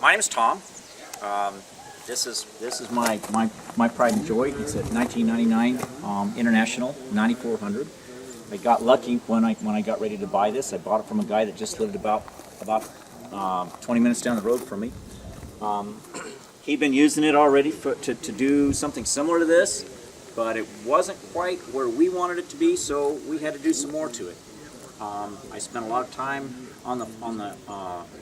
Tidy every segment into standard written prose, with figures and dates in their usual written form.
My name is Tom. This is my pride and joy. It's a 1999 International 9400. I got lucky when I got ready to buy this. I bought it from a guy that just lived about 20 minutes down the road from me. He'd been using it already to do something similar to this, but it wasn't quite where we wanted it to be, so we had to do some more to it. I spent a lot of time on the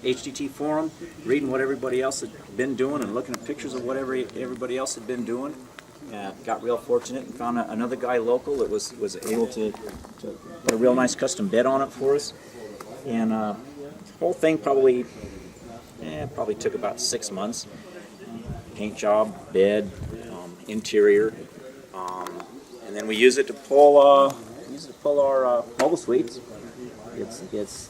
HDT forum, reading what everybody else had been doing and looking at pictures of what everybody else had been doing. Got real fortunate and found another guy local that was able to put a real nice custom bed on it for us. And the whole thing probably took about 6 months. Paint job, bed, interior, and then we use it to pull our mobile suites. It's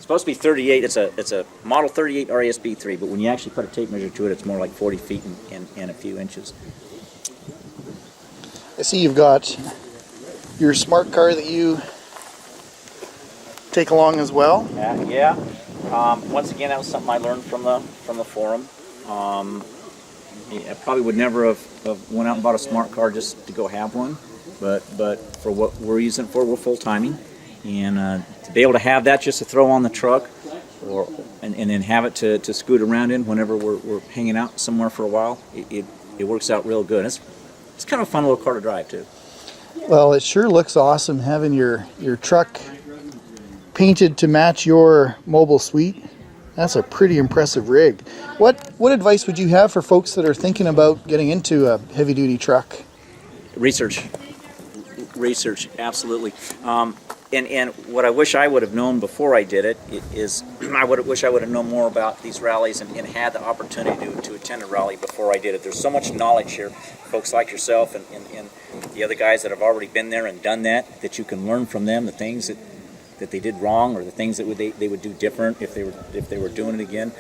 supposed to be 38. It's a model 38 RESB3, but when you actually put a tape measure to it, it's more like 40 feet and a few inches. I see you've got your smart car that you take along as well. Yeah. Once again, that was something I learned from the forum. I probably would never have went out and bought a smart car just to go have one, but for what we're using it for, we're full timing, and to be able to have that just to throw on the truck, and then have it to scoot around in whenever we're hanging out somewhere for a while, it works out real good. It's kind of a fun little car to drive too. Well, it sure looks awesome having your truck painted to match your mobile suite. That's a pretty impressive rig. What advice would you have for folks that are thinking about getting into a heavy-duty truck? Research, absolutely. And what I wish I would have known before I did it is I wish I would have known more about these rallies and had the opportunity to attend a rally before I did it. There's so much knowledge here, folks like yourself and the other guys that have already been there and done that you can learn from them, the things that they did wrong or the things that they would do different if they were doing it again.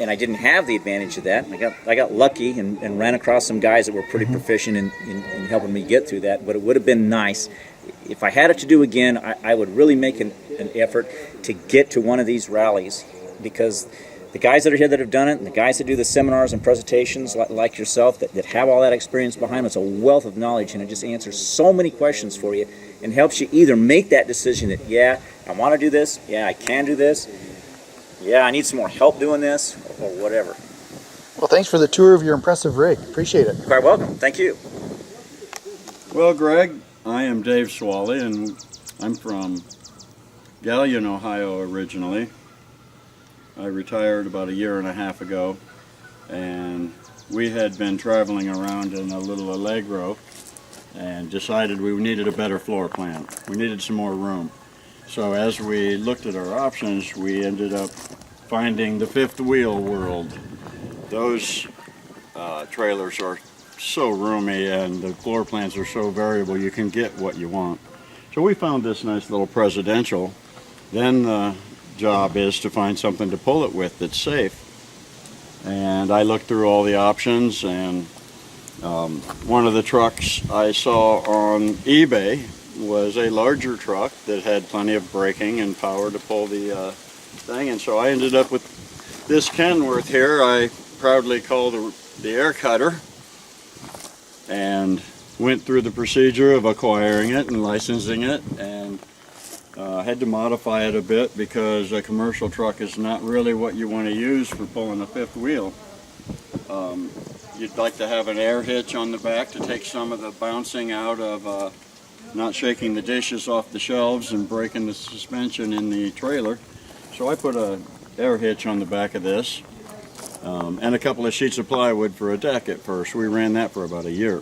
And I didn't have the advantage of that. I got lucky and ran across some guys that were pretty proficient in helping me get through that. But it would have been nice if I had it to do again. I would really make an effort to get to one of these rallies, because the guys that are here that have done it, and the guys that do the seminars and presentations like yourself that have all that experience behind them, it's a wealth of knowledge, and it just answers so many questions for you and helps you either make that decision that, yeah, I want to do this, yeah, I can do this, yeah, I need some more help doing this, or whatever. Well, thanks for the tour of your impressive rig. Appreciate it. You're quite welcome. Thank you. Well, Greg, I am Dave Swally, and I'm from Galion, Ohio originally. I retired about 1.5 years ago, and we had been traveling around in a little Allegro and decided we needed a better floor plan. We needed some more room. So as we looked at our options, we ended up finding the fifth wheel world. Those trailers are so roomy and the floor plans are so variable, you can get what you want. So we found this nice little presidential. Then the job is to find something to pull it with that's safe. And I looked through all the options, and one of the trucks I saw on eBay was a larger truck that had plenty of braking and power to pull the thing, and so I ended up with this Kenworth here. I proudly call the air cutter, and went through the procedure of acquiring it and licensing it, and had to modify it a bit because a commercial truck is not really what you want to use for pulling a fifth wheel. You'd like to have an air hitch on the back to take some of the bouncing out of not shaking the dishes off the shelves and breaking the suspension in the trailer. So I put an air hitch on the back of this, and a couple of sheets of plywood for a deck at first. We ran that for about 1 year.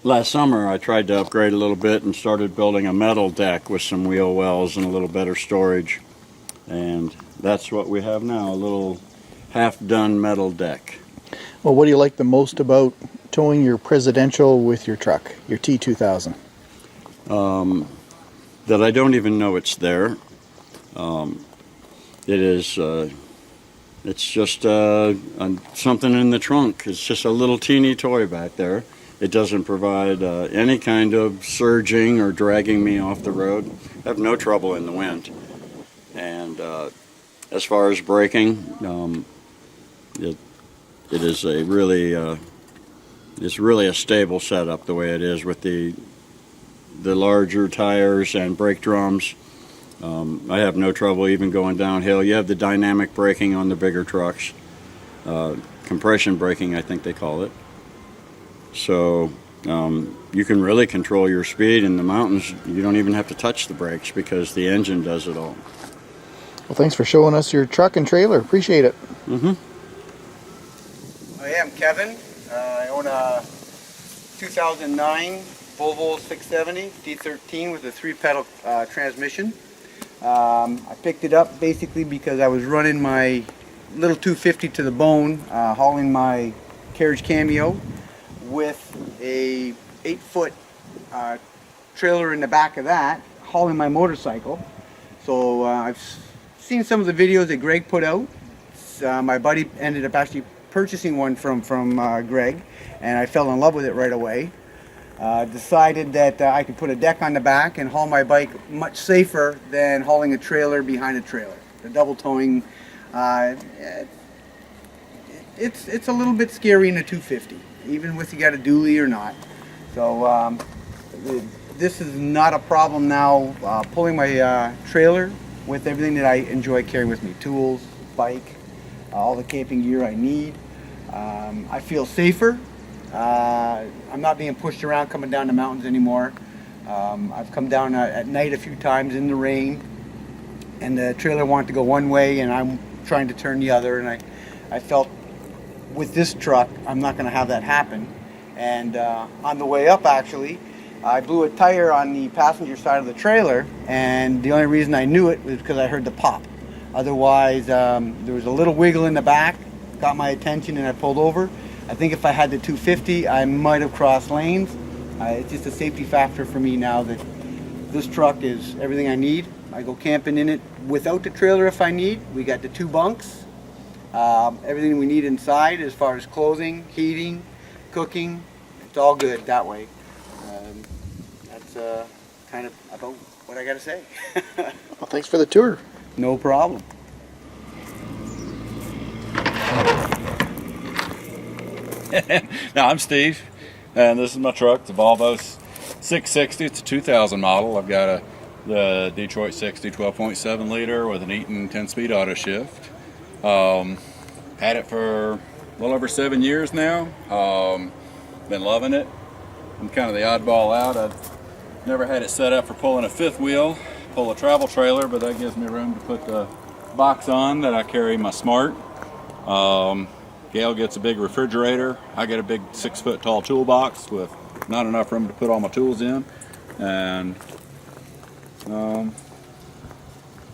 Last summer I tried to upgrade a little bit and started building a metal deck with some wheel wells and a little better storage. And that's what we have now, a little half-done metal deck. Well, what do you like the most about towing your presidential with your truck, your T2000? That I don't even know it's there. It's just something in the trunk. It's just a little teeny toy back there. It doesn't provide any kind of surging or dragging me off the road. I have no trouble in the wind. And as far as braking, it is a really it's really a stable setup the way it is with the larger tires and brake drums. I have no trouble even going downhill. You have the dynamic braking on the bigger trucks, compression braking I think they call it. So you can really control your speed in the mountains. You don't even have to touch the brakes because the engine does it all. Well, thanks for showing us your truck and trailer. Appreciate it. I am Kevin. I own a 2009 Volvo 670 D13 with a 3-pedal transmission. I picked it up basically because I was running my little 250 to the bone, hauling my carriage cameo with a 8-foot trailer in the back of that, hauling my motorcycle. So I've seen some of the videos that Greg put out. My buddy ended up actually purchasing one from Greg, and I fell in love with it right away. Decided that I could put a deck on the back and haul my bike much safer than hauling a trailer behind a trailer. The double towing, it's a little bit scary in a 250, even if you got a dually or not. So this is not a problem now, pulling my trailer with everything that I enjoy carrying with me. Tools, bike, all the camping gear I need. I feel safer. I'm not being pushed around coming down the mountains anymore. I've come down at night a few times in the rain, and the trailer wanted to go one way and I'm trying to turn the other, and I felt with this truck I'm not going to have that happen. And on the way up actually, I blew a tire on the passenger side of the trailer, and the only reason I knew it was because I heard the pop. Otherwise, there was a little wiggle in the back, got my attention, and I pulled over. I think if I had the 250, I might have crossed lanes. It's just a safety factor for me now that this truck is everything I need. I go camping in it without the trailer if I need. We got the 2 bunks, everything we need inside as far as clothing, heating, cooking. It's all good that way. That's kind of about what I got to say. Well, thanks for the tour. No problem. Now, I'm Steve, and this is my truck. It's a Volvo 660. It's a 2000 model. I've got the Detroit 60 12.7 liter with an Eaton 10-speed auto shift. Had it for a little over 7 years now. Been loving it. I'm kind of the oddball out. I've never had it set up for pulling a 5th wheel, pull a travel trailer, but that gives me room to put the box on that I carry my Smart. Gail gets a big refrigerator. I get a big 6-foot tall toolbox with not enough room to put all my tools in, and we're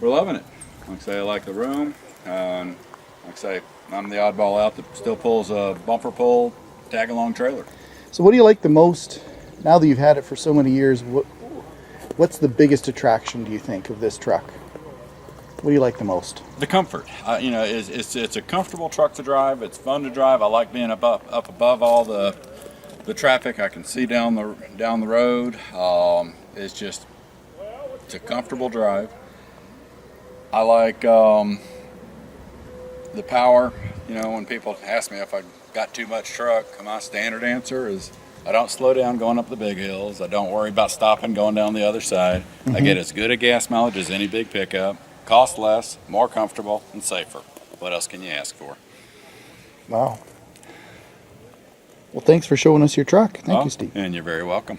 loving it. Like I say, I like the room, and like I say, I'm the oddball out that still pulls a bumper pull tag-along trailer. So what do you like the most, now that you've had it for so many years, what's the biggest attraction, do you think, of this truck? What do you like the most? The comfort. You know, it's a comfortable truck to drive. It's fun to drive. I like being up above all the traffic. I can see down the road. It's a comfortable drive. I like the power. You know, when people ask me if I got too much truck, my standard answer is I don't slow down going up the big hills. I don't worry about stopping going down the other side. I get as good a gas mileage as any big pickup. Cost less, more comfortable, and safer. What else can you ask for? Wow. Well, thanks for showing us your truck. Thank you, Steve. And you're very welcome.